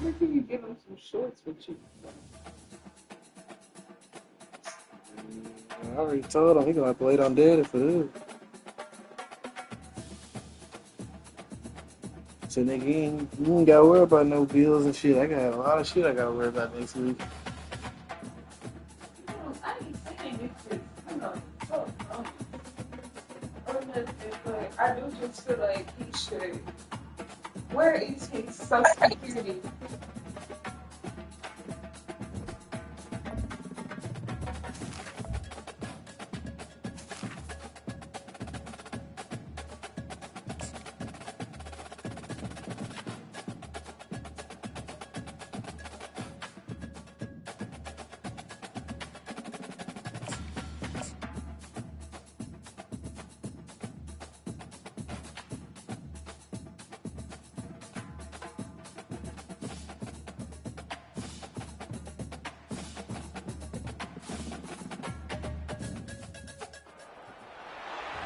Where can you give him some shorts with you? I already told him he gonna have to wait on daddy for this. So nigga, you ain't gotta worry about no bills and shit. I got a lot of shit I gotta worry about next week. I ain't saying it's just, so dumb. Or nothing, but I do just feel like he should. Where is his social security?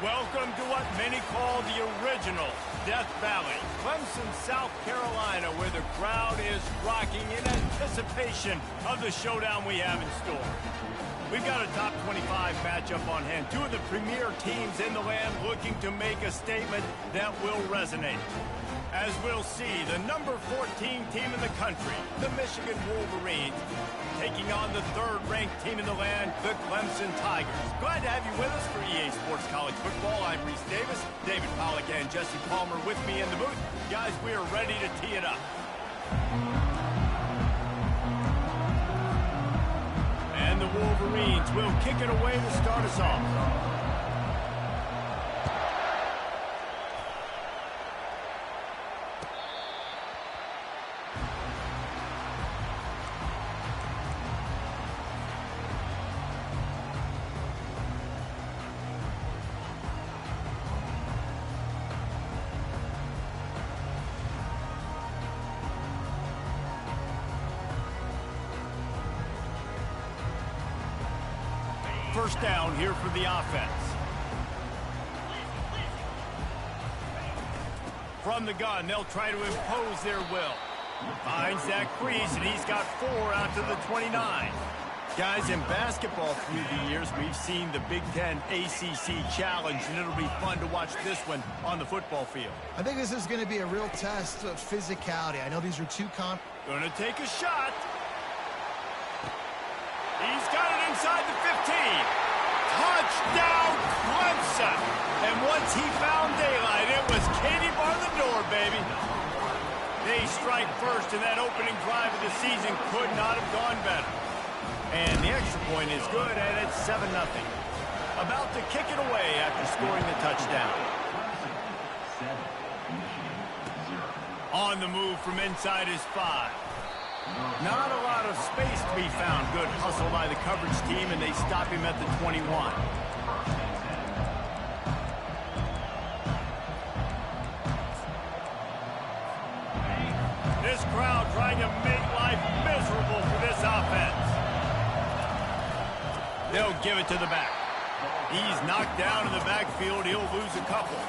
Welcome to what many call the original Death Valley, Clemson, South Carolina, where the crowd is rocking in anticipation of the showdown we have in store. We've got a top 25 matchup on hand. Two of the premier teams in the land looking to make a statement that will resonate. As we'll see, the number 14 team in the country, the Michigan Wolverines, taking on the third-ranked team in the land, the Clemson Tigers. Glad to have you with us for EA Sports College Football. I'm Reese Davis, David Pollack and Jesse Palmer with me in the booth. Guys, we are ready to tee it up. And the Wolverines will kick it away to start us off. First down here for the offense. From the gun, they'll try to impose their will. Finds that crease, and he's got 4 out to the 29. Guys, in basketball through the years, we've seen the Big Ten ACC Challenge, and it'll be fun to watch this one on the football field. I think this is going to be a real test of physicality. I know these are two Going to take a shot. He's got it inside the 15. Touchdown, Clemson. And once he found daylight, it was Katie bar the door, baby. They strike first, and that opening drive of the season could not have gone better. And the extra point is good, and it's 7-0. About to kick it away after scoring the touchdown. On the move from inside his 5. Not a lot of space to be found. Good hustle by the coverage team, and they stop him at the 21. This crowd trying to make life miserable for this offense. They'll give it to the back. He's knocked down in the backfield. He'll lose a couple.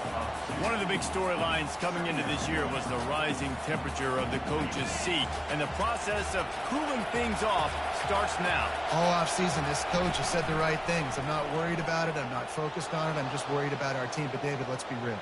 One of the big storylines coming into this year was the rising temperature of the coach's seat, and the process of cooling things off starts now. All offseason, this coach has said the right things. I'm not worried about it. I'm not focused on it. I'm just worried about our team. But, David, let's be real.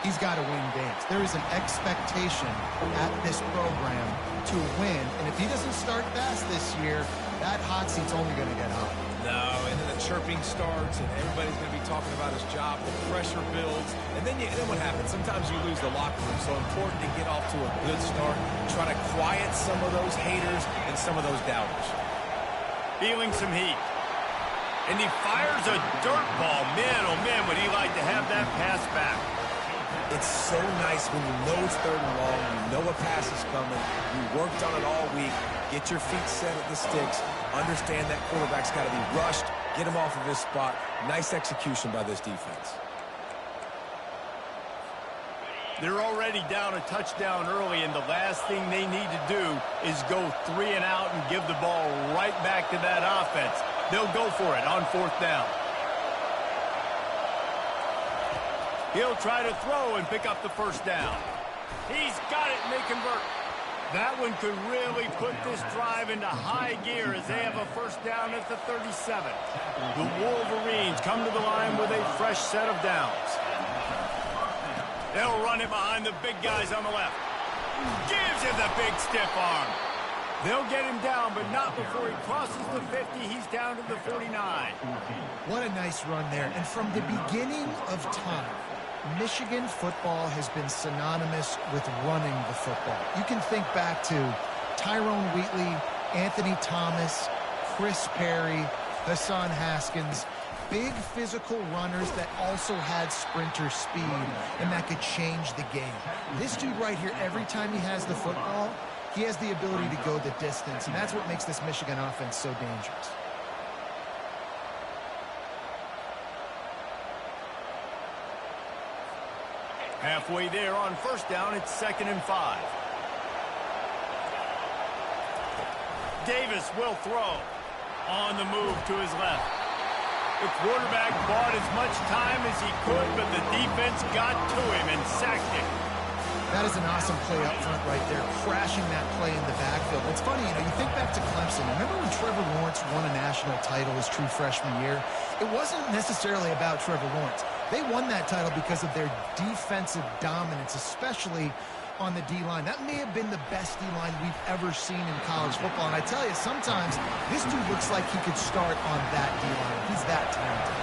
He's got to win games. There is an expectation at this program to win, and if he doesn't start fast this year, that hot seat's only going to get hot. No, and then the chirping starts, and everybody's going to be talking about his job. The pressure builds, and then what happens? Sometimes you lose the locker room. So important to get off to a good start. Try to quiet some of those haters and some of those doubters. Feeling some heat. And he fires a dirt ball. Man, oh man, would he like to have that pass back. It's so nice when you know it's 3rd and long, you know a pass is coming, you worked on it all week, get your feet set at the sticks, understand that quarterback's got to be rushed, get him off of his spot. Nice execution by this defense. They're already down a touchdown early, and the last thing they need to do is go 3 and out and give the ball right back to that offense. They'll go for it on 4th down. He'll try to throw and pick up the 1st down. He's got it, and they convert. That one could really put this drive into high gear as they have a first down at the 37. The Wolverines come to the line with a fresh set of downs. They'll run it behind the big guys on the left. Gives him the big stiff arm. They'll get him down, but not before he crosses the 50. He's down to the 49. What a nice run there. And from the beginning of time, Michigan football has been synonymous with running the football. You can think back to Tyrone Wheatley, Anthony Thomas, Chris Perry, Hassan Haskins. Big physical runners that also had sprinter speed and that could change the game. This dude right here, every time he has the football, he has the ability to go the distance, and that's what makes this Michigan offense so dangerous. Halfway there on first down, it's 2nd and 5. Davis will throw. On the move to his left. The quarterback bought as much time as he could, but the defense got to him and sacked him. That is an awesome play up front right there, crashing that play in the backfield. It's funny, you think back to Clemson. Remember when Trevor Lawrence won a national title his true freshman year? It wasn't necessarily about Trevor Lawrence. They won that title because of their defensive dominance, especially on the D-line. That may have been the best D-line we've ever seen in college football. And I tell you, sometimes this dude looks like he could start on that D-line. He's that talented.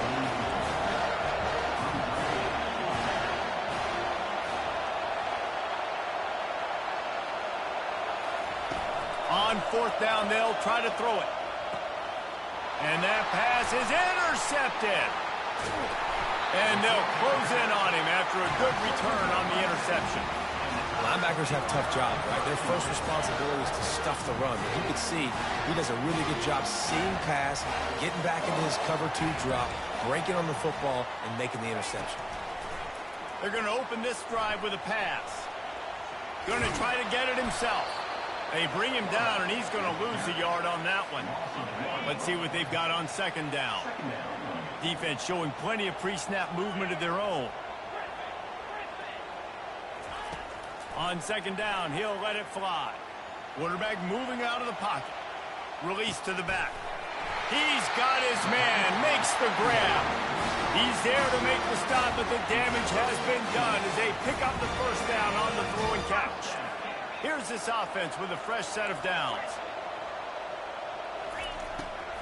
On 4th down, they'll try to throw it. And that pass is intercepted. And they'll close in on him after a good return on the interception. Linebackers have tough jobs, right? Their first responsibility is to stuff the run. But you can see he does a really good job seeing pass, getting back into his cover 2 drop, breaking on the football, and making the interception. They're going to open this drive with a pass. Going to try to get it himself. They bring him down, and he's going to lose a yard on that one. Let's see what they've got on 2nd down. Defense showing plenty of pre-snap movement of their own. On 2nd down, he'll let it fly. Quarterback moving out of the pocket. Release to the back. He's got his man, makes the grab. He's there to make the stop, but the damage has been done as they pick up the first down on the throw and catch. Here's this offense with a fresh set of downs.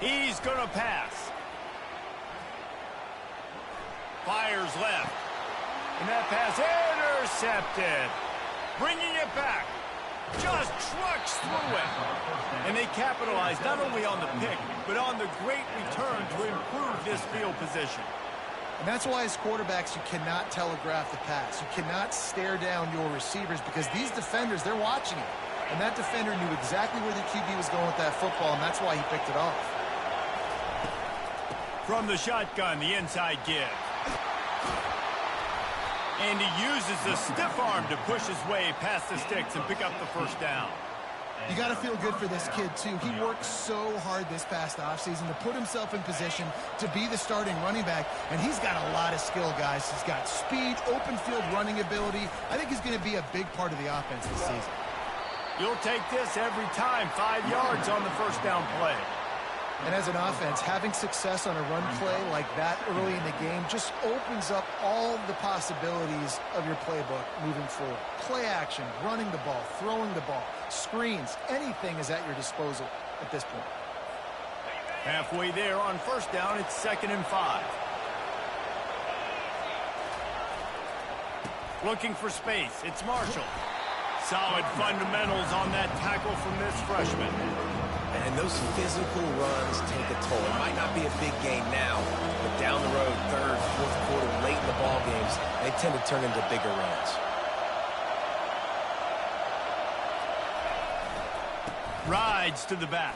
He's going to pass. Fires left. And that pass intercepted. Bringing it back. Just trucks through it. And they capitalize not only on the pick, but on the great return to improve this field position. And that's why as quarterbacks, you cannot telegraph the pass. You cannot stare down your receivers because these defenders, they're watching it. And that defender knew exactly where the QB was going with that football, and that's why he picked it off. From the shotgun, the inside give. And he uses the stiff arm to push his way past the sticks and pick up the first down. You got to feel good for this kid, too. He worked so hard this past offseason to put himself in position to be the starting running back, and he's got a lot of skill, guys. He's got speed, open field running ability. I think he's going to be a big part of the offense this season. You'll take this every time. 5 yards on the first down play. And as an offense, having success on a run play like that early in the game just opens up all the possibilities of your playbook moving forward. Play action, running the ball, throwing the ball, screens, anything is at your disposal at this point. Halfway there on first down, it's 2nd and 5. Looking for space, it's Marshall. Solid fundamentals on that tackle from this freshman. And those physical runs take a toll. It might not be a big game now, but down the road, 3rd, 4th quarter, late in the ball games, they tend to turn into bigger runs. Rides to the back.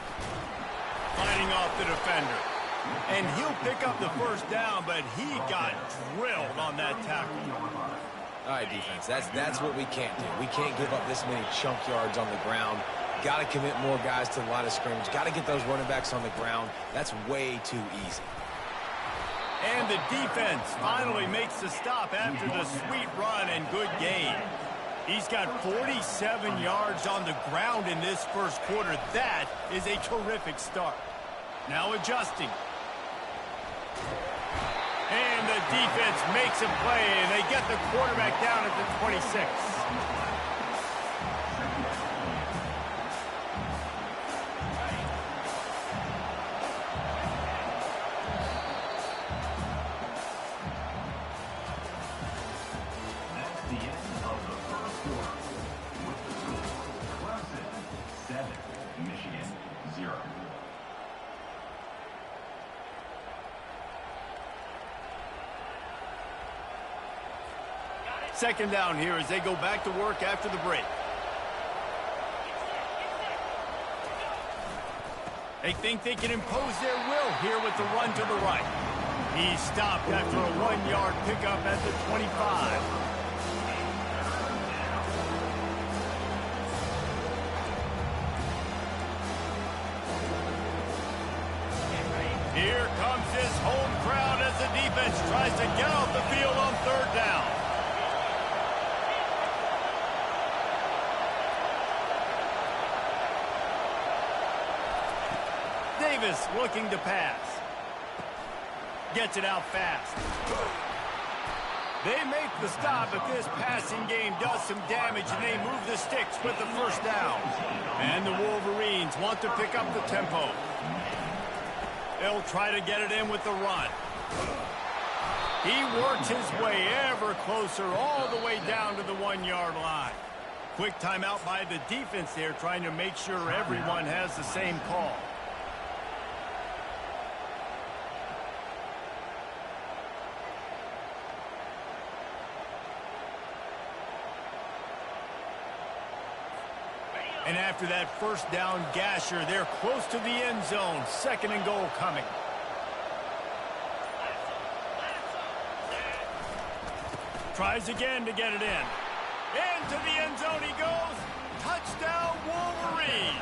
Fighting off the defender. And he'll pick up the first down, but he got drilled on that tackle. All right, defense, that's what we can't do. We can't give up this many chunk yards on the ground. Got to commit more guys to the line of scrimmage. Got to get those running backs on the ground. That's way too easy. And the defense finally makes the stop after the sweet run and good gain. He's got 47 yards on the ground in this first quarter. That is a terrific start. Now adjusting. And the defense makes a play, and they get the quarterback down at the 26. That's the end of the first quarter. With the score, Clemson 7, Michigan 0. Second down here as they go back to work after the break. They think they can impose their will here with the run to the right. He stopped after a 1-yard pickup at the 25. Here comes his home crowd as the defense tries to get off the field on third down. Davis looking to pass. Gets it out fast. They make the stop, but this passing game does some damage, and they move the sticks with the first down. And the Wolverines want to pick up the tempo. They'll try to get it in with the run. He works his way ever closer all the way down to the 1-yard line. Quick timeout by the defense there, trying to make sure everyone has the same call. And after that first down gasher, they're close to the end zone. Second and goal coming. Tries again to get it in. Into the end zone he goes. Touchdown, Wolverines.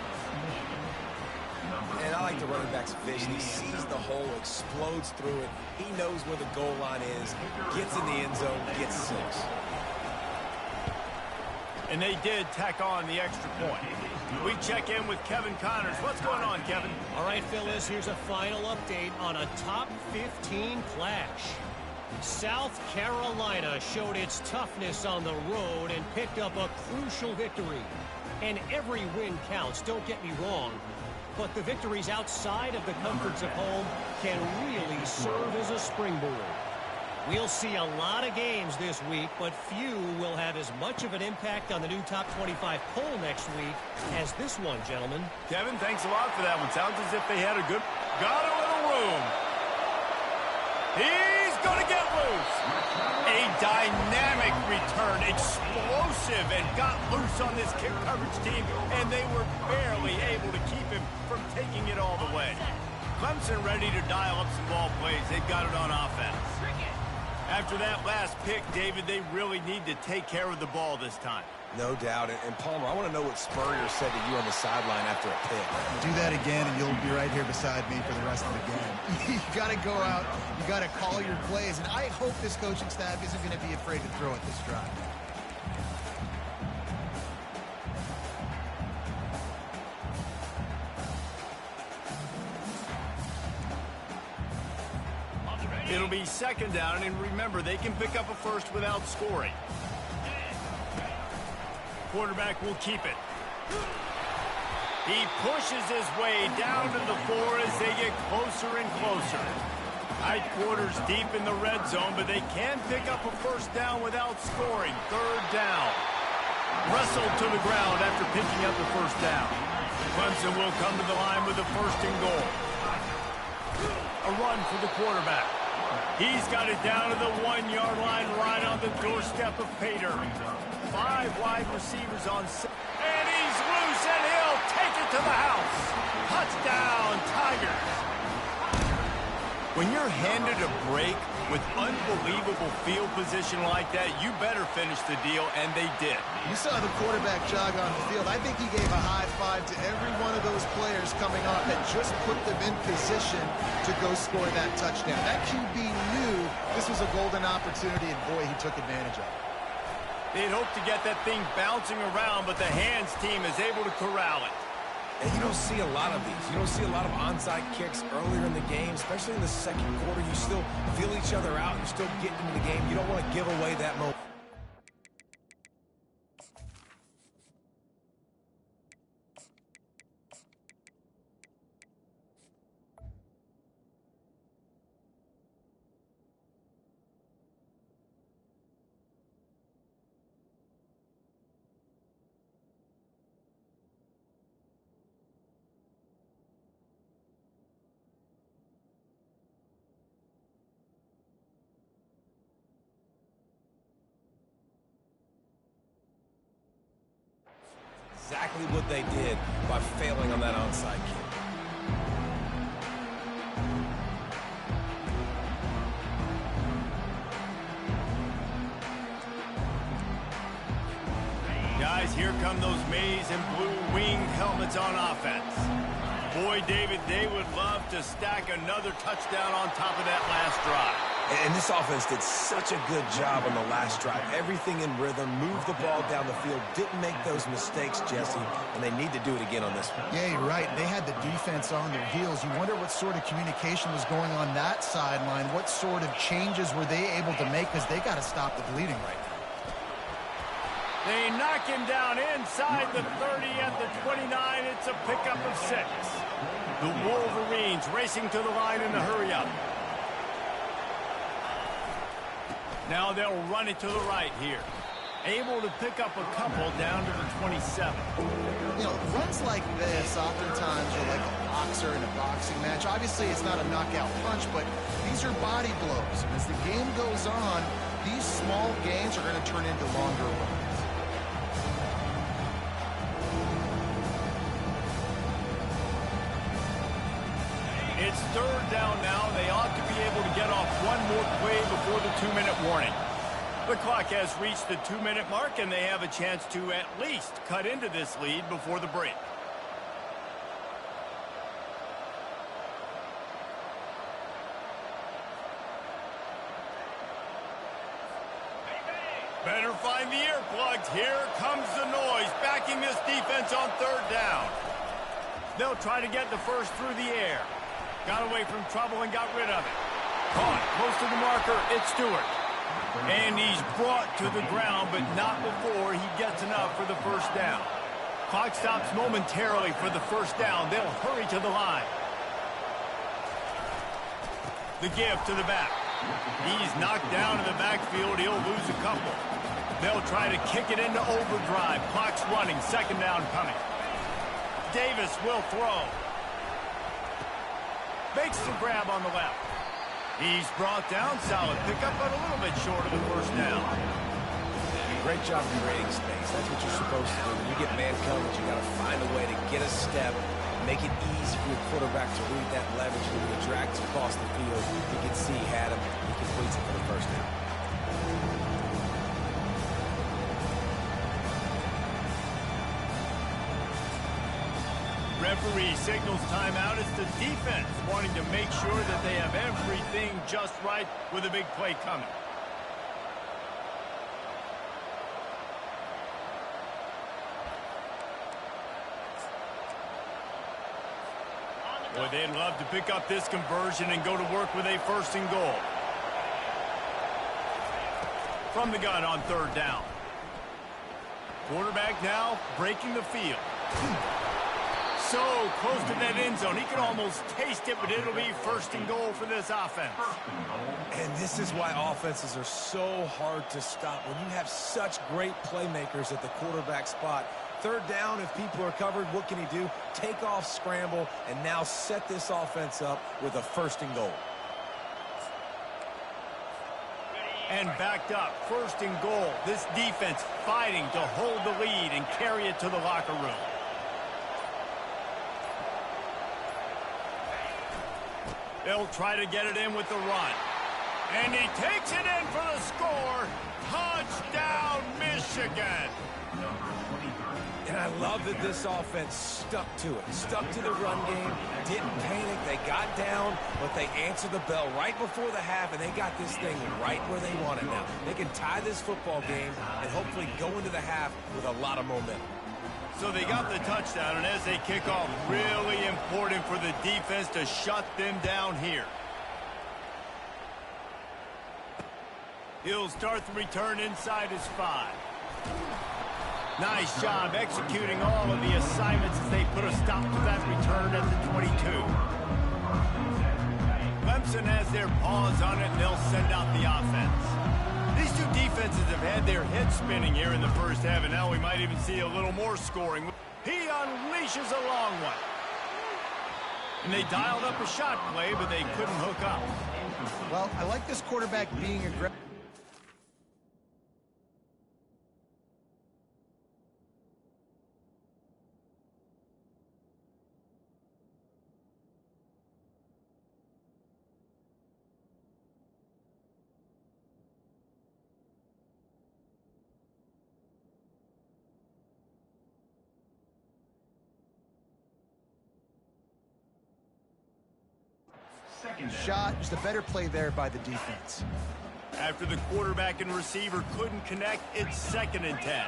And I like the running back's vision. He sees the hole, explodes through it. He knows where the goal line is, gets in the end zone, gets 6. And they did tack on the extra point. We check in with Kevin Connors. What's going on, Kevin? All right, Phyllis, here's a final update on a top 15 clash. South Carolina showed its toughness on the road and picked up a crucial victory. And every win counts, don't get me wrong. But the victories outside of the comforts of home can really serve as a springboard. We'll see a lot of games this week, but few will have as much of an impact on the new top 25 poll next week as this one, gentlemen. Kevin, thanks a lot for that one. Sounds as if they had a good... Got a little room. He's going to get loose. A dynamic return, explosive, and got loose on this kick coverage team, and they were barely able to keep him from taking it all the way. Clemson ready to dial up some ball plays. They've got it on offense. After that last pick, David, they really need to take care of the ball this time. No doubt. And Palmer, I want to know what Spurrier said to you on the sideline after a pick. Do that again, and you'll be right here beside me for the rest of the game. You got to go out. You got to call your plays. And I hope this coaching staff isn't going to be afraid to throw at this drive. It'll be second down, and remember, they can pick up a first without scoring. Quarterback will keep it. He pushes his way down to the 4 as they get closer and closer. Tight quarters deep in the red zone, but they can pick up a first down without scoring. Third down. Wrestled to the ground after picking up the first down. Clemson will come to the line with the first and goal. A run for the quarterback. He's got it down to the 1-yard line right on the doorstep of Pater. 5 wide receivers on 6. And he's loose, and he'll take it to the house. Touchdown, Tigers. When you're handed a break with unbelievable field position like that, you better finish the deal, and they did. You saw the quarterback jog on the field. I think he gave a high five to every one of those players coming off and just put them in position to go score that touchdown. That QB knew this was a golden opportunity, and boy, he took advantage of it. They'd hope to get that thing bouncing around, but the hands team is able to corral it. And you don't see a lot of these. You don't see a lot of onside kicks earlier in the game, especially in the second quarter. You still feel each other out. You're still getting into the game. You don't want to give away that moment. Exactly what they did by failing on that onside kick. Guys, here come those maize and blue winged helmets on offense. Boy, David, they would love to stack another touchdown on top of that last drive. And this offense did such a good job on the last drive. Everything in rhythm, moved the ball down the field, didn't make those mistakes, Jesse, and they need to do it again on this one. Yeah, you're right. They had the defense on their heels. You wonder what sort of communication was going on that sideline. What sort of changes were they able to make, because they got to stop the bleeding right now. They knock him down inside the 30 at the 29. It's a pickup of 6. The Wolverines racing to the line in a hurry up. Now they'll run it to the right here. Able to pick up a couple down to the 27. You know, runs like this oftentimes are like a boxer in a boxing match. Obviously, it's not a knockout punch, but these are body blows. And as the game goes on, these small gains are going to turn into longer ones. It's 3rd down now. They ought to be able to get off one more play before the 2-minute warning. The clock has reached the 2-minute mark, and they have a chance to at least cut into this lead before the break. Better find the earplugs. Here comes the noise, backing this defense on 3rd down. They'll try to get the first through the air. Got away from trouble and got rid of it. Caught close to the marker, it's Stewart. And he's brought to the ground, but not before he gets enough for the first down. Clock stops momentarily for the first down. They'll hurry to the line. The give to the back. He's knocked down in the backfield. He'll lose a couple. They'll try to kick it into overdrive. Clock's running. 2nd down coming. Davis will throw. Makes the grab on the left. He's brought down. Solid pickup, but a little bit short of the first down. Great job creating space. That's what you're supposed to do. When you get man coverage, you got to find a way to get a step, make it easy for your quarterback to read that leverage. When he drags across the field, you can see he had him. He completes it for the first down. Referee signals timeout. It's the defense wanting to make sure that they have everything just right with a big play coming. Boy, they'd love to pick up this conversion and go to work with a 1st and goal. From the gun on 3rd down. Quarterback now breaking the field. So close to that end zone. He can almost taste it, but it'll be 1st and goal for this offense. And this is why offenses are so hard to stop. When you have such great playmakers at the quarterback spot, 3rd down, if people are covered, what can he do? Take off, scramble, and now set this offense up with a 1st and goal. And backed up, 1st and goal. This defense fighting to hold the lead and carry it to the locker room. They'll try to get it in with the run. And he takes it in for the score. Touchdown, Michigan. And I love that this offense stuck to it, stuck to the run game, didn't panic. They got down, but they answered the bell right before the half, and they got this thing right where they want it now. They can tie this football game and hopefully go into the half with a lot of momentum. So they got the touchdown, and as they kick off, really important for the defense to shut them down here. He'll start the return inside his 5. Nice job executing all of the assignments as they put a stop to that return at the 22. Clemson has their paws on it, and they'll send out the offense. These two defenses have had their heads spinning here in the first half, and now we might even see a little more scoring. He unleashes a long one. And they dialed up a shot play, but they couldn't hook up. Well, I like this quarterback being aggressive. Shot, just a better play there by the defense. After the quarterback and receiver couldn't connect, it's 2nd and 10.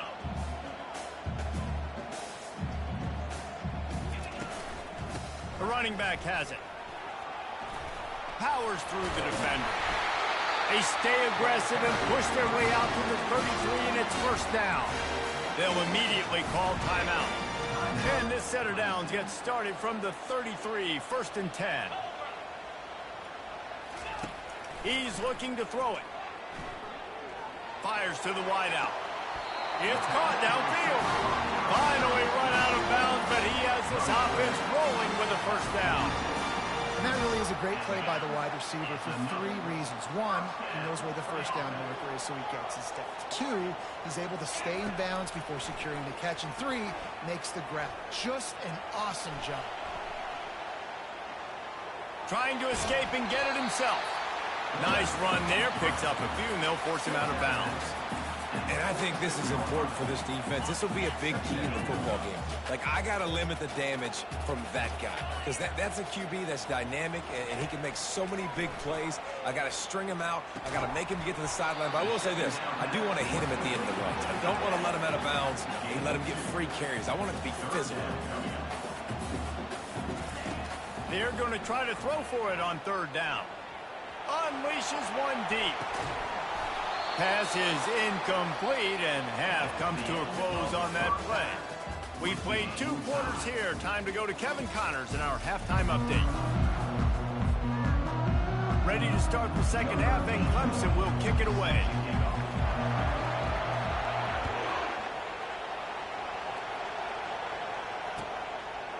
The running back has it. Powers through the defender. They stay aggressive and push their way out to the 33, and it's 1st down. They'll immediately call timeout. And this set of downs gets started from the 33, 1st and 10. He's looking to throw it. Fires to the wideout. It's caught downfield. Finally run out of bounds, but he has this offense rolling with a 1st down. And that really is a great play by the wide receiver for 3 reasons. 1, he knows where the 1st down marker is, so he gets his steps. 2, he's able to stay in bounds before securing the catch. And 3, makes the grab. Just an awesome job. Trying to escape and get it himself. Nice run there, picks up a few, and they'll force him out of bounds. And I think this is important for this defense. This will be a big key in the football game. Like, I got to limit the damage from that guy. Because that's a QB that's dynamic, and he can make so many big plays. I got to string him out. I got to make him get to the sideline. But I will say this. I do want to hit him at the end of the runs. I don't want to let him out of bounds and let him get free carries. I want it to be physical. They're going to try to throw for it on 3rd down. Unleashes one deep. Pass is incomplete, and half comes to a close on that play. We played 2 quarters here. Time to go to Kevin Connors in our halftime update. Ready to start the 2nd half, and Clemson will kick it away.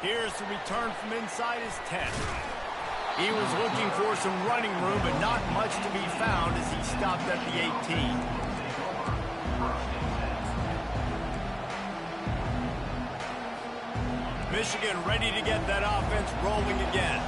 Here's the return from inside his 10. He was looking for some running room, but not much to be found as he stopped at the 18. Michigan ready to get that offense rolling again.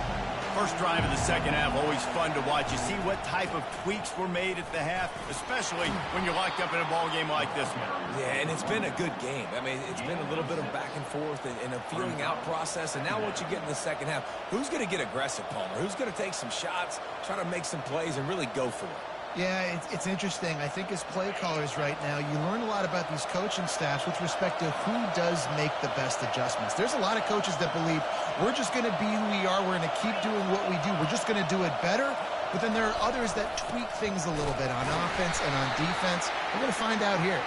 First drive of the 2nd half, always fun to watch. You see what type of tweaks were made at the half, especially when you're locked up in a ball game like this one. Yeah, and it's been a good game. I mean, it's been a little bit of back and forth and a feeling out process. And now once you get in the 2nd half, who's going to get aggressive, Palmer? Who's going to take some shots, try to make some plays, and really go for it? Yeah, it's interesting. I think as play callers right now, you learn a lot about these coaching staffs with respect to who does make the best adjustments. There's a lot of coaches that believe we're just going to be who we are. We're going to keep doing what we do. We're just going to do it better. But then there are others that tweak things a little bit on offense and on defense. We're going to find out here.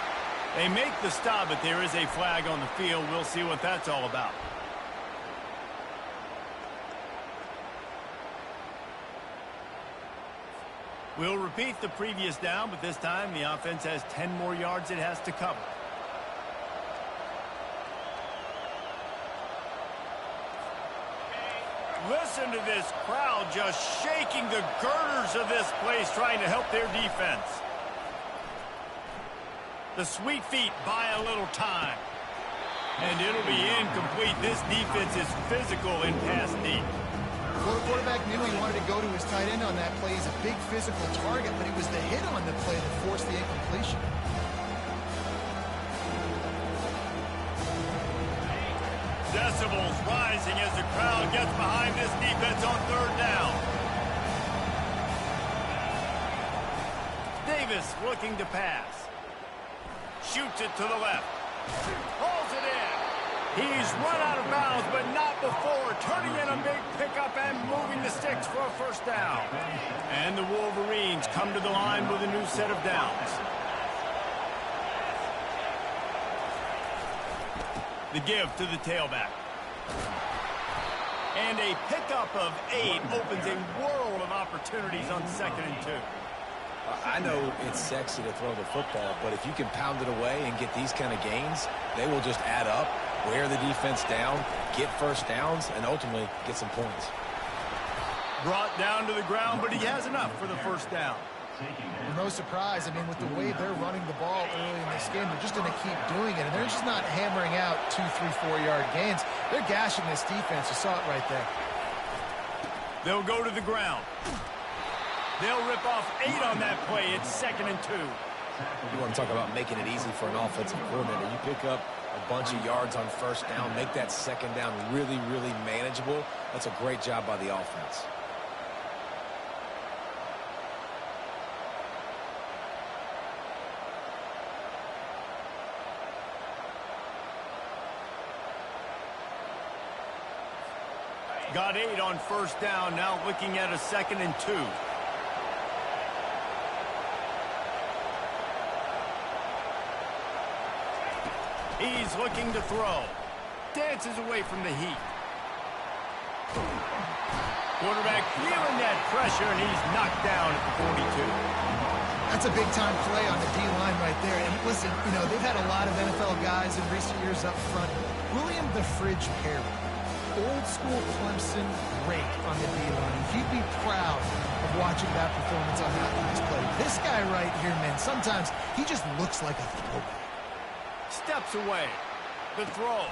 They make the stop, but there is a flag on the field. We'll see what that's all about. We'll repeat the previous down, but this time the offense has 10 more yards it has to cover. Listen to this crowd just shaking the girders of this place, trying to help their defense. The Sweet Feet buy a little time. And it'll be incomplete. This defense is physical in pass deep. Well, the quarterback knew he wanted to go to his tight end on that play. He's a big physical target, but it was the hit on the play that forced the incompletion. Decibels rising as the crowd gets behind this defense on third down. Davis looking to pass. Shoots it to the left. Pulls it in. He's run out of bounds, but not before turning in a big pickup and moving the sticks for a first down. And the Wolverines come to the line with a new set of downs. The give to the tailback. And a pickup of 8 opens a world of opportunities on 2nd and 2. I know it's sexy to throw the football, but if you can pound it away and get these kind of gains, they will just add up, wear the defense down, get first downs, and ultimately get some points. Brought down to the ground, but he has enough for the first down. Well, no surprise. I mean, with the way they're running the ball early in this game, they're just going to keep doing it. And they're just not hammering out 2, 3, 4-yard gains. They're gashing this defense. You saw it right there. They'll go to the ground. They'll rip off 8 on that play. It's 2nd and 2. You want to talk about making it easy for an offensive coordinator. You pick up a bunch of yards on first down, make that second down really, really manageable. That's a great job by the offense. Got 8 on first down, now looking at a 2nd and 2. He's looking to throw. Dances away from the heat. Quarterback feeling that pressure, and he's knocked down at the 42. That's a big-time play on the D-line right there. And listen, you know, they've had a lot of NFL guys in recent years up front. William the Fridge Perry, old-school Clemson great on the D-line. You'd be proud of watching that performance on that last play. This guy right here, man, sometimes he just looks like a throwback. Steps away. The throw.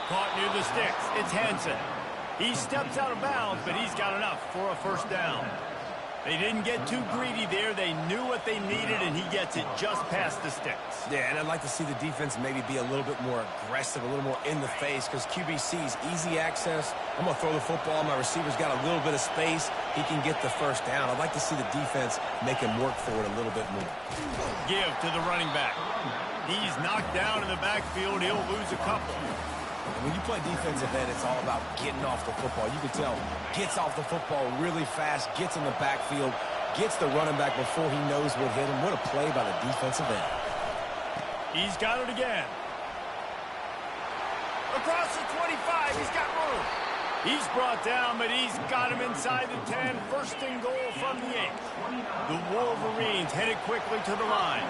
Caught near the sticks. It's Hansen. He steps out of bounds, but he's got enough for a first down. They didn't get too greedy there. They knew what they needed, and he gets it just past the sticks. Yeah, and I'd like to see the defense maybe be a little bit more aggressive, a little more in the face, because QBC's easy access. I'm going to throw the football. My receiver's got a little bit of space. He can get the first down. I'd like to see the defense make him work for it a little bit more. Give to the running back. He's knocked down in the backfield. He'll lose a couple. And when you play defensive end, it's all about getting off the football. You can tell, gets off the football really fast, gets in the backfield, gets the running back before he knows what hit him. What a play by the defensive end. He's got it again. Across the 25, he's got room. He's brought down, but he's got him inside the 10. First and goal from the 8. The Wolverines headed quickly to the line.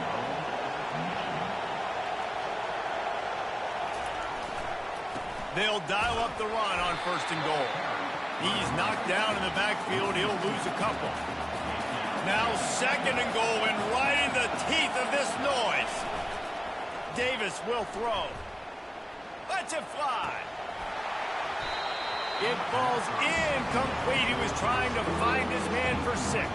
They'll dial up the run on first and goal. He's knocked down in the backfield. He'll lose a couple. Now 2nd and goal, and right in the teeth of this noise. Davis will throw. Lets it fly. It falls incomplete. He was trying to find his man for 6.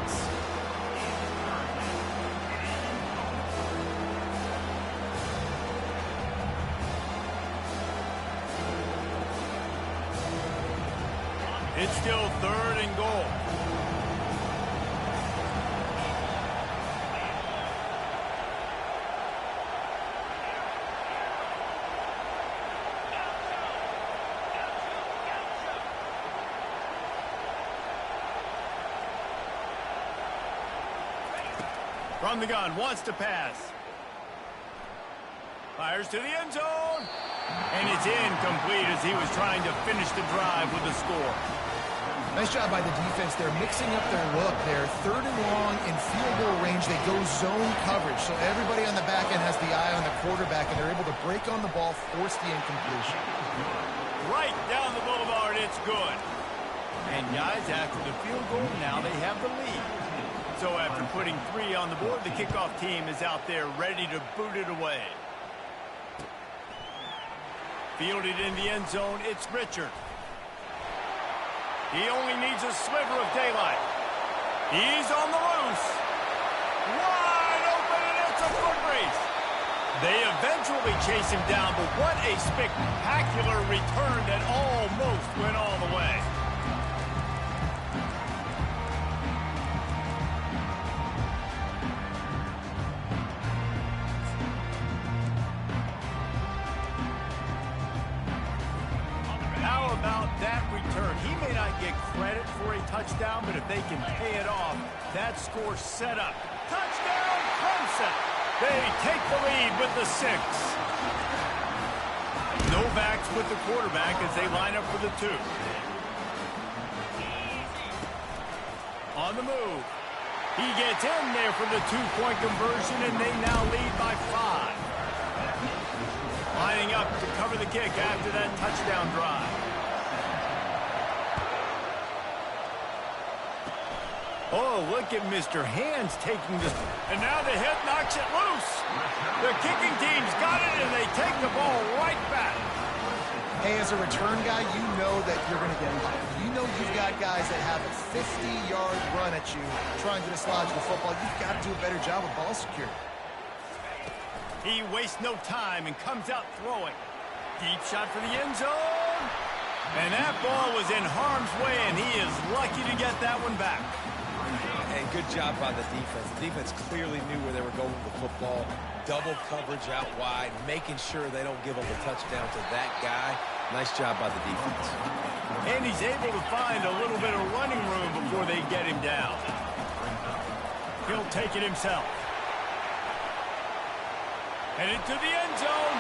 It's still 3rd and goal. From the gun, wants to pass. Fires to the end zone. And it's incomplete as he was trying to finish the drive with a score. Nice job by the defense. They're mixing up their look. They're 3rd and long in field goal range. They go zone coverage. So everybody on the back end has the eye on the quarterback, and they're able to break on the ball, force the incompletion. Right down the boulevard, it's good. And guys, after the field goal, now they have the lead. So after putting 3 on the board, the kickoff team is out there ready to boot it away. Fielded in the end zone, it's Richard. He only needs a sliver of daylight. He's on the loose. Wide open, and it's a foot race. They eventually chase him down, but what a spectacular return that almost went all the way. How about that return? He may not get credit for a touchdown, but if they can pay it off, that score set up. Touchdown, Clemson! They take the lead with the 6. No backs with the quarterback as they line up for the 2. On the move. He gets in there for the 2-point conversion, and they now lead by 5. Lining up to cover the kick after that touchdown drive. Oh, look at Mr. Hands taking this. And now the hit knocks it loose. The kicking team's got it, and they take the ball right back. Hey, as a return guy, you know that you're going to get hit. You know you've got guys that have a 50-yard run at you trying to dislodge the football. You've got to do a better job of ball security. He wastes no time and comes out throwing. Deep shot for the end zone. And that ball was in harm's way, and he is lucky to get that one back. And good job by the defense. The defense clearly knew where they were going with the football. Double coverage out wide, making sure they don't give up a touchdown to that guy. Nice job by the defense. And he's able to find a little bit of running room before they get him down. He'll take it himself. And into the end zone.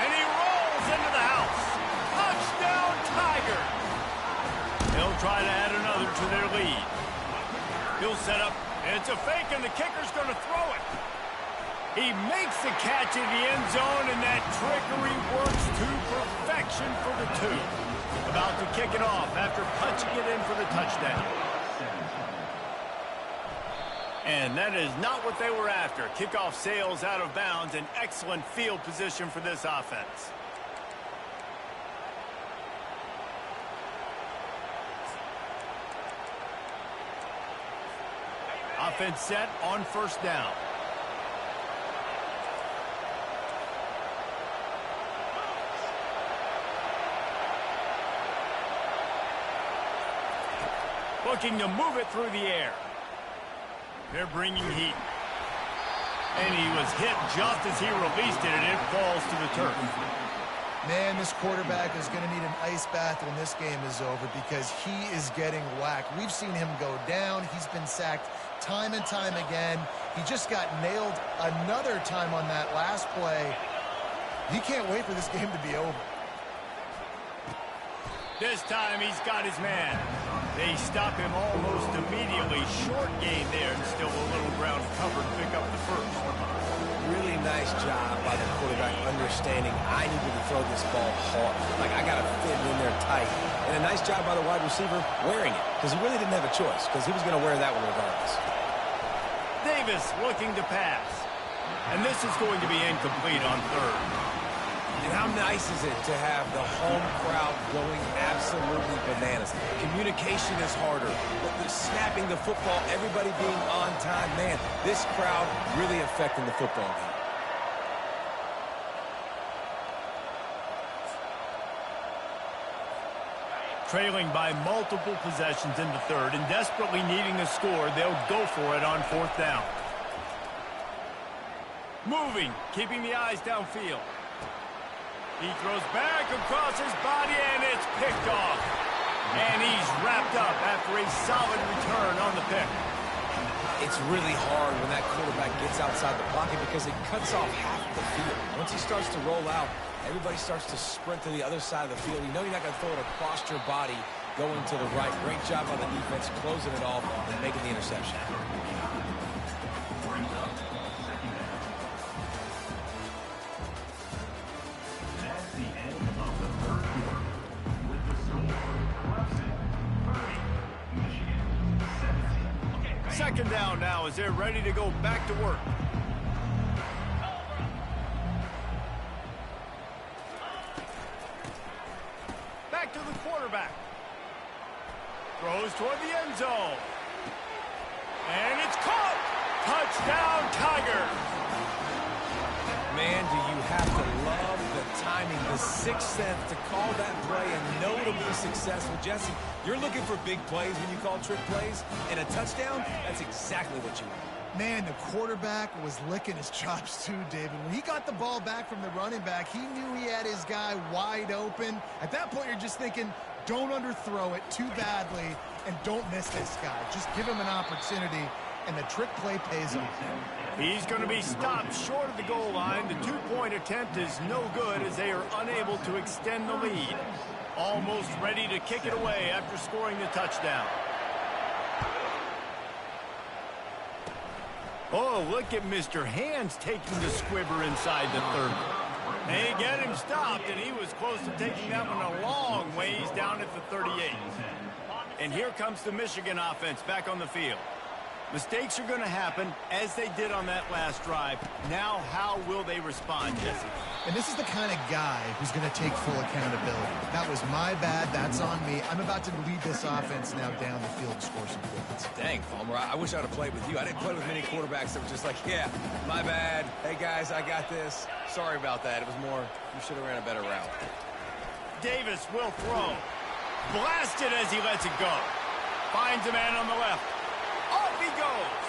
And he rolls into the house. Touchdown, Tiger. They'll try to add another to their lead. He'll set up. And it's a fake, and the kicker's going to throw it. He makes the catch in the end zone, and that trickery works to perfection for the 2. About to kick it off after punching it in for the touchdown. And that is not what they were after. Kickoff sails out of bounds, and excellent field position for this offense. Offense set on first down. Looking to move it through the air. They're bringing heat. And he was hit just as he released it, and it falls to the turf. Man, this quarterback is going to need an ice bath when this game is over because he is getting whacked. We've seen him go down. He's been sacked time and time again. He just got nailed another time on that last play. He can't wait for this game to be over. This time he's got his man. They stop him almost immediately. Short gain there, and still a little ground cover to pick up the first. Really nice job by the quarterback understanding I needed to throw this ball hard. Like, I got to fit it in there tight. And a nice job by the wide receiver wearing it, because he really didn't have a choice, because he was going to wear that one regardless. Davis looking to pass. And this is going to be incomplete on third. And how nice is it to have the home crowd going absolutely bananas? Communication is harder, but the snapping the football, everybody being on time, man, this crowd really affecting the football game. Trailing by multiple possessions in the third and desperately needing a score, they'll go for it on fourth down. Moving, keeping the eyes downfield. He throws back across his body, and it's picked off. And he's wrapped up after a solid return on the pick. It's really hard when that quarterback gets outside the pocket because it cuts off half the field. Once he starts to roll out, everybody starts to sprint to the other side of the field. You know you're not going to throw it across your body going to the right. Great job on the defense closing it off and making the interception. That's the end of the third quarter. With the score, Clemson 30, Michigan 17. Second down now as they're ready to go back to work. Back to the quarterback. Throws toward the end zone. And it's caught. Touchdown, Tigers. Man, do you have to love the timing, the sixth sense to call that play and know to be successful. Jesse, you're looking for big plays when you call trick plays, and a touchdown, that's exactly what you want. Man, the quarterback was licking his chops too, David. When he got the ball back from the running back, he knew he had his guy wide open. At that point, you're just thinking, don't underthrow it too badly, and don't miss this guy. Just give him an opportunity, and the trick play pays off. He's going to be stopped short of the goal line. The two-point attempt is no good as they are unable to extend the lead. Almost ready to kick it away after scoring the touchdown. Oh, look at Mr. Hands taking the squibber inside the 30. They get him stopped, and he was close to taking that one a long ways down at the 38. And here comes the Michigan offense back on the field. Mistakes are going to happen, as they did on that last drive. Now, how will they respond, Jesse? And this is the kind of guy who's going to take full accountability. That was my bad. That's on me. I'm about to lead this offense now down the field and score some points. Dang, Palmer, I wish I would have played with you. I didn't play with many quarterbacks that were just like, yeah, my bad. Hey, guys, I got this. Sorry about that. It was more, you should have ran a better route. Davis will throw. Blasted as he lets it go. Finds a man on the left. Off he goes.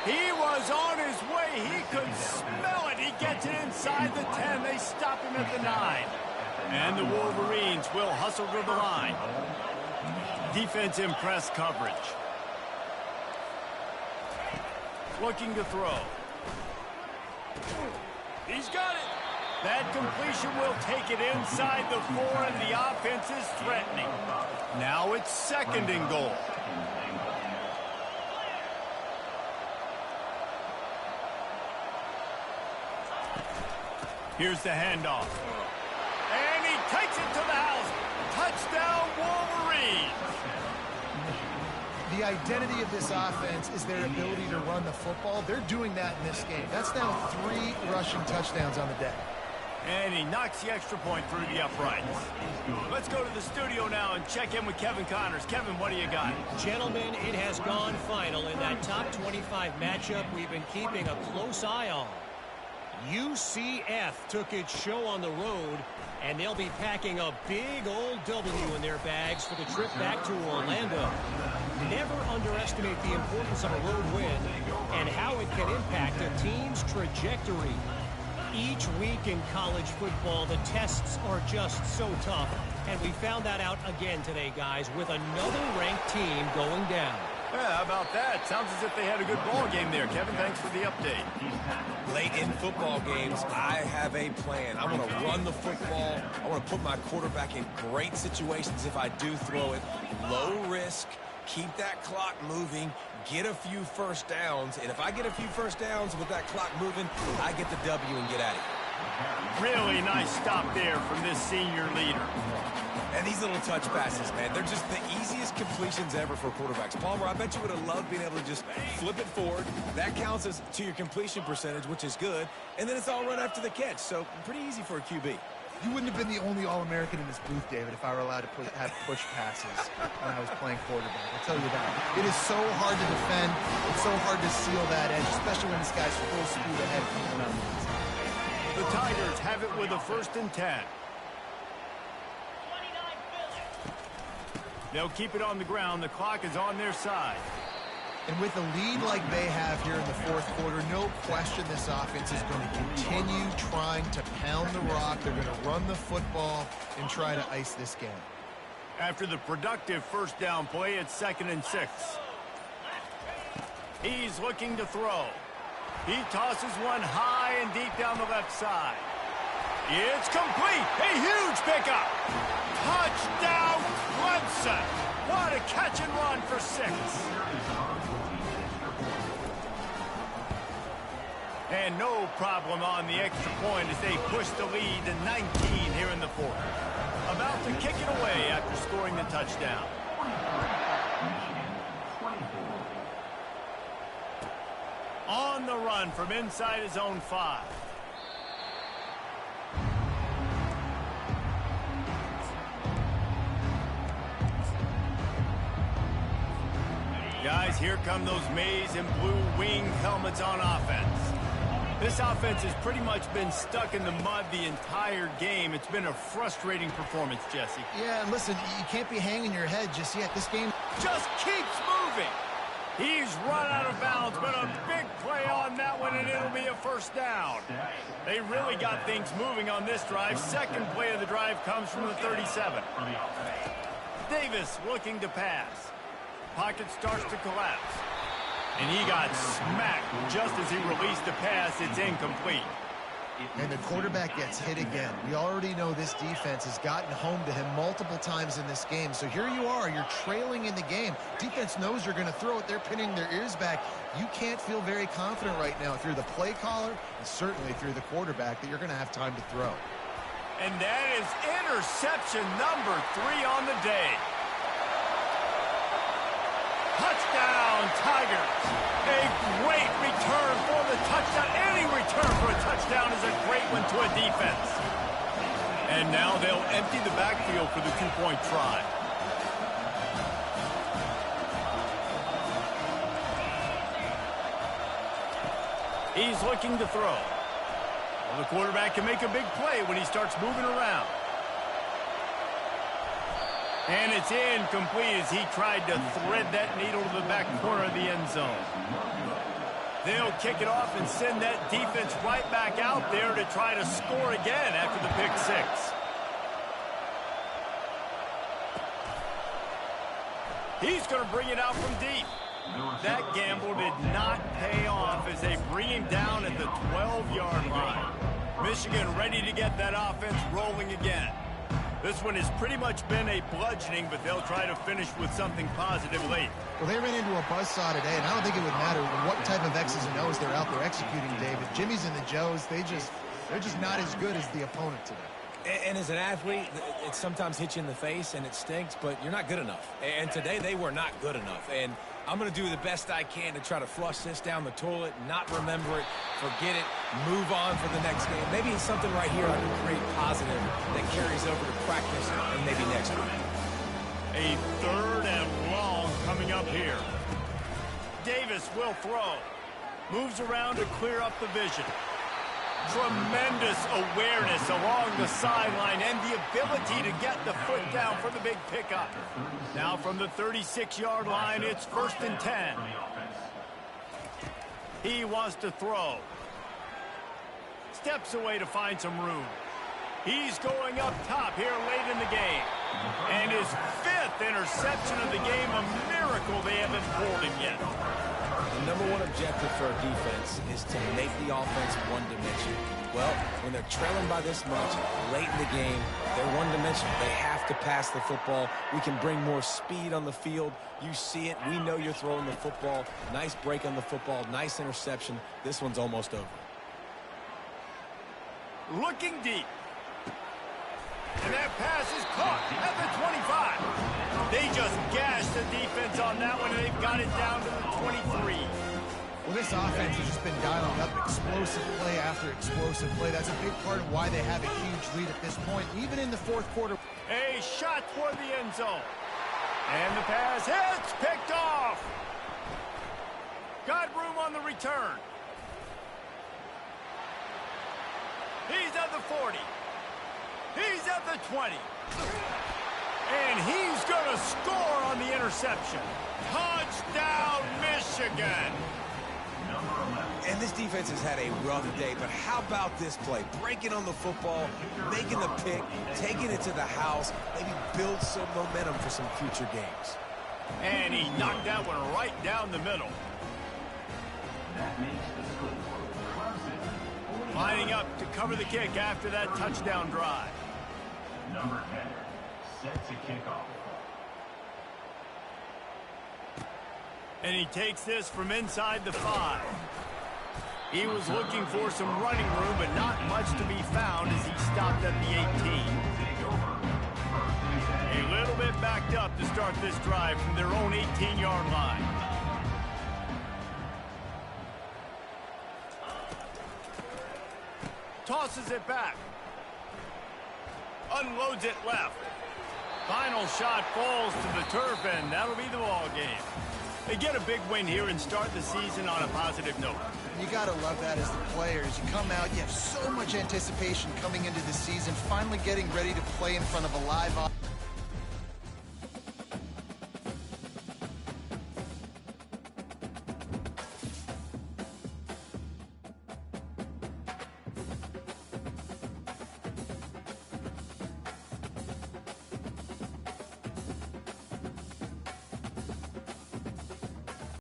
He was on his way. He could smell it. He gets it inside the 10. They stop him at the 9. And the Wolverines will hustle to the line. Defense in press coverage. Looking to throw. He's got it. That completion will take it inside the 4, and the offense is threatening. Now it's second and goal. Here's the handoff. And he takes it to the house. Touchdown, Wolverines. The identity of this offense is their ability to run the football. They're doing that in this game. That's now 3 rushing touchdowns on the day. And he knocks the extra point through the uprights. Let's go to the studio now and check in with Kevin Connors. Kevin, what do you got? Gentlemen, it has gone final in that top 25 matchup we've been keeping a close eye on. UCF took its show on the road, and they'll be packing a big old W in their bags for the trip back to Orlando. Never underestimate the importance of a road win and how it can impact a team's trajectory. Each week in college football, the tests are just so tough, and we found that out again today, guys, with another ranked team going down. Yeah, how about that? Sounds as if they had a good ball game there. Kevin, thanks for the update. Late in football games, I have a plan. I want to run the football. I want to put my quarterback in great situations if I do throw it. Low risk, keep that clock moving, get a few first downs. And if I get a few first downs with that clock moving, I get the W and get out of here. Really nice stop there from this senior leader. And these little touch passes, man, they're just the easiest completions ever for quarterbacks. Palmer, I bet you would have loved being able to just flip it forward. That counts as to your completion percentage, which is good. And then it's all run after the catch, so pretty easy for a QB. You wouldn't have been the only All-American in this booth, David, if I were allowed to have push passes when I was playing quarterback. I'll tell you that. It is so hard to defend. It's so hard to seal that edge, especially when this guy's full speed ahead coming around the inside. The Tigers have it with a 1st and 10. They'll keep it on the ground. The clock is on their side. And with a lead like they have here in the 4th quarter, no question this offense is going to continue trying to pound the rock. They're going to run the football and try to ice this game. After the productive first down play, it's 2nd and 6. He's looking to throw. He tosses one high and deep down the left side. It's complete. A huge pickup. Touchdown, Clemson. What a catch and run for 6. And no problem on the extra point as they push the lead to 19 here in the 4th. About to kick it away after scoring the touchdown. On the run from inside his own 5. Guys, here come those maize and blue wing helmets on offense. This offense has pretty much been stuck in the mud the entire game. It's been a frustrating performance, Jesse. Yeah, and listen, you can't be hanging your head just yet. This game Just keeps moving. He's run out of bounds, but a big play on that one, and it'll be a first down. They really got things moving on this drive. Second play of the drive comes from the 37. Davis looking to pass. Pocket starts to collapse. And he got smacked just as he released the pass. It's incomplete. and the quarterback gets hit again. We already know this defense has gotten home to him multiple times in this game. So here you are, you're trailing in the game. Defense knows you're going to throw it. They're pinning their ears back. You can't feel very confident right now if you're the play caller, and certainly if you're the quarterback, that you're going to have time to throw. And that is interception number 3 on the day. Touchdown, Tigers. A great return for the touchdown. Any return for a touchdown is a great one to a defense. And now they'll empty the backfield for the 2-point try. He's looking to throw. Well, the quarterback can make a big play when he starts moving around. And it's incomplete as he tried to thread that needle to the back corner of the end zone. They'll kick it off and send that defense right back out there to try to score again after the pick six. He's going to bring it out from deep. That gamble did not pay off as they bring him down at the 12-yard line. Michigan ready to get that offense rolling again. This one has pretty much been a bludgeoning, but they'll try to finish with something positive late. Well, they ran into a buzzsaw today, and I don't think it would matter what type of X's and O's they're out there executing, David. Jimmy's and the Joes, they're just not as good as the opponent today. And as an athlete, it sometimes hits you in the face and it stinks, but you're not good enough. And today they were not good enough. And I'm going to do the best I can to try to flush this down the toilet, not remember it, forget it, move on for the next game. Maybe it's something right here I can create positive that carries over to practice and maybe next week. A 3rd and long coming up here. Davis will throw. Moves around to clear up the vision. Tremendous awareness along the sideline and the ability to get the foot down for the big pickup. Now from the 36-yard line, it's 1st and 10. He wants to throw. Steps away to find some room. He's going up top here late in the game. And his 5th interception of the game, a miracle they haven't pulled him yet. The number one objective for our defense is to make the offense one-dimensional. Well, when they're trailing by this much, late in the game, they're one-dimensional. They have to pass the football. We can bring more speed on the field. You see it. We know you're throwing the football. Nice break on the football. Nice interception. This one's almost over. Looking deep. And that pass is caught at the 25. They just gashed the defense on that one, and they've got it down to the 23. Well, this offense has just been dialing up explosive play after explosive play. That's a big part of why they have a huge lead at this point, even in the 4th quarter. A shot toward the end zone. And the pass hits, picked off. Got room on the return. He's at the 40. He's at the 20. And he's going to score on the interception. Touchdown, Michigan. And this defense has had a rough day, but how about this play? Breaking on the football, making the pick, taking it to the house, maybe build some momentum for some future games. And he knocked that one right down the middle. That makes the score. Clemson, Lining up to cover the kick after that touchdown drive. number 10, set to kick off. And he takes this from inside the 5. He was looking for some running room, but not much to be found as he stopped at the 18. A little bit backed up to start this drive from their own 18-yard line. Tosses it back. Unloads it left. Final shot falls to the turf, and that'll be the ball game. They get a big win here and start the season on a positive note. You gotta love that as the players. You come out, you have so much anticipation coming into the season, finally getting ready to play in front of a live audience.